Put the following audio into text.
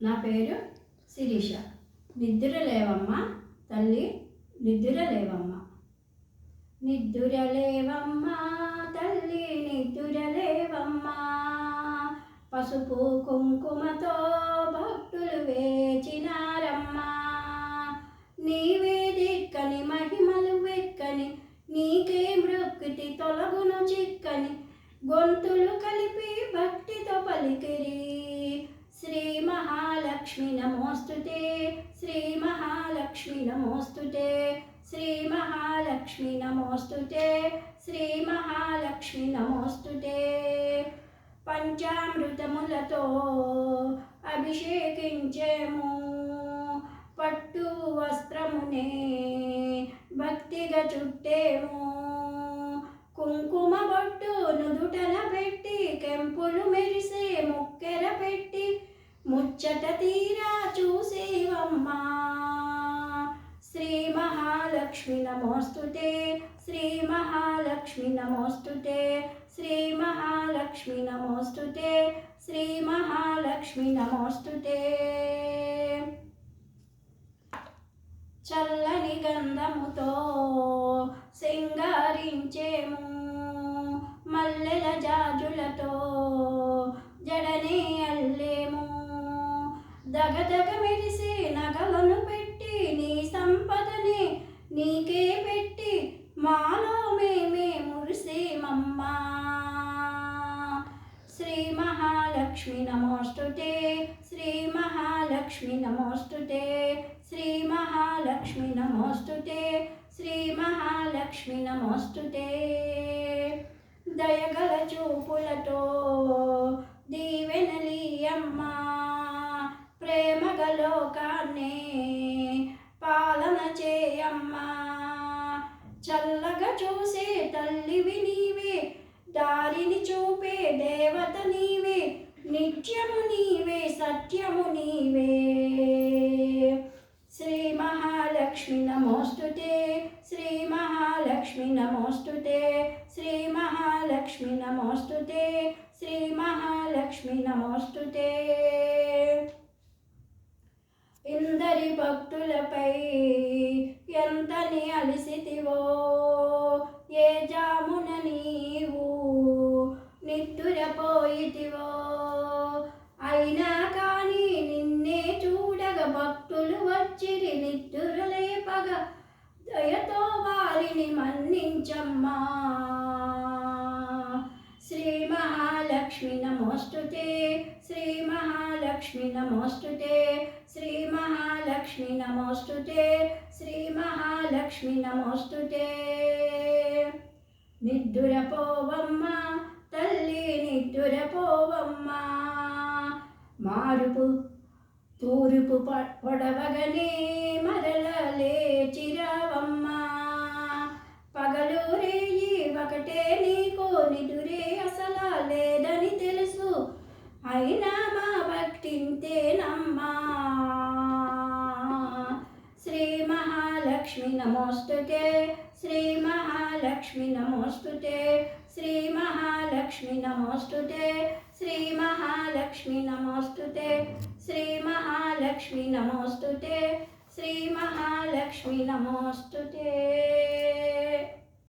నా పేరు శిరీష. నిద్ర లేవమ్మ తల్లి, నిద్ర లేవమ్మ. నిద్ర లేవమ్మ తల్లి, నిద్ర లేవమ్మ. పసుపు కుంకుమతో భక్తులు వేచినారమ్మా. నీవే దిక్కని మహిమలు వెక్కని, నీకే మృక్కిటి తొలగును చిక్కని. గొంతులు కలిపి భక్తితో పలికిరి. శ్రీ మహాలక్ష్మి నమోస్తుతే, శ్రీ మహాలక్ష్మి నమోస్తుతే, శ్రీ మహాలక్ష్మి నమోస్తుతే, శ్రీ మహాలక్ష్మి నమోస్తుతే. పంచామృతములతో అభిషేకించేము, పట్టు వస్త్రమునే భక్తిగా చుట్టేము. కుంకుమ బొట్టు నుదుటన పెట్టి, కెంపులు మెరిసే ముక్కెర పెట్టి, ముచ్చట తీరా చూసేవమ్మా. శ్రీ మహాలక్ష్మి నమోస్తుతే, శ్రీ మహాలక్ష్మి నమోస్తుతే, శ్రీ మహాలక్ష్మి నమోస్తుతే, శ్రీ మహాలక్ష్మి నమోస్తుతే. చల్లని గంధముతో సింగారించేము, మల్లెల జాజులతో జడనే అల్లేము. దగదగ మెరిసే నగలను పెట్టి, నీ సంపదని నీకే పెట్టి, మాలో మేమే మురిసేమమ్మా. శ్రీ మహాలక్ష్మి నమోస్తుతే, శ్రీ మహాలక్ష్మి నమోస్తుతే, శ్రీ మహాలక్ష్మి నమోస్తుతే, శ్రీ మహాలక్ష్మి నమోస్తుతే. దయగల చూపులతో దీవెనలీయమ్మా, ప్రేమగ లోకాన్నే పాలన చేయమ్మా. చల్లగా చూసే తల్లివి నీవే, దారిని చూపే దేవత నీవే, నిత్యము నీవే, సత్యము నీవే. శ్రీ మహాలక్ష్మి నమోస్తుతే, శ్రీ మహాలక్ష్మి నమోస్తుతే, శ్రీ మహాలక్ష్మి నమోస్తుతే, శ్రీ మహాలక్ష్మి నమోస్తుతే. ఇందరి భక్తులపై ఎంతని అలిసితివో, ఏ జామున నీవు నిద్దురపోయితివో. అయినా కానీ నిన్నే చూడగ భక్తులు వచ్చిరి నిద్దురలేపగా, దయతో వారిని మన్నించమ్మా. శ్రీ మహాలక్ష్మి నమోస్తుతే, శ్రీ మహాలక్ష్మి నమోస్తుతే, శ్రీ మహాలక్ష్మి నమోస్తుతే, శ్రీ మహాలక్ష్మి నమోస్తుతే. నిద్దురపోవమ్మా తల్లి, నిద్దురపోవమ్మా. మారుపు తూర్పు పొడవగనే మరల లేచిరావమ్మా. పగలు రేయి ఒకటే నీకు, నిదురే అసలా లేదని తెలుసు, అయినా మా భక్తింతేనమ్మా. శ్రీ మహాలక్ష్మి నమోస్తుతే, శ్రీ మహాలక్ష్మి నమోస్తుతే, శ్రీ మహాలక్ష్మి నమోస్తుతే, శ్రీ మహాలక్ష్మి నమోస్తుతే, శ్రీ మహాలక్ష్మి నమోస్తుతే, శ్రీ మహాలక్ష్మి నమోస్తుతే.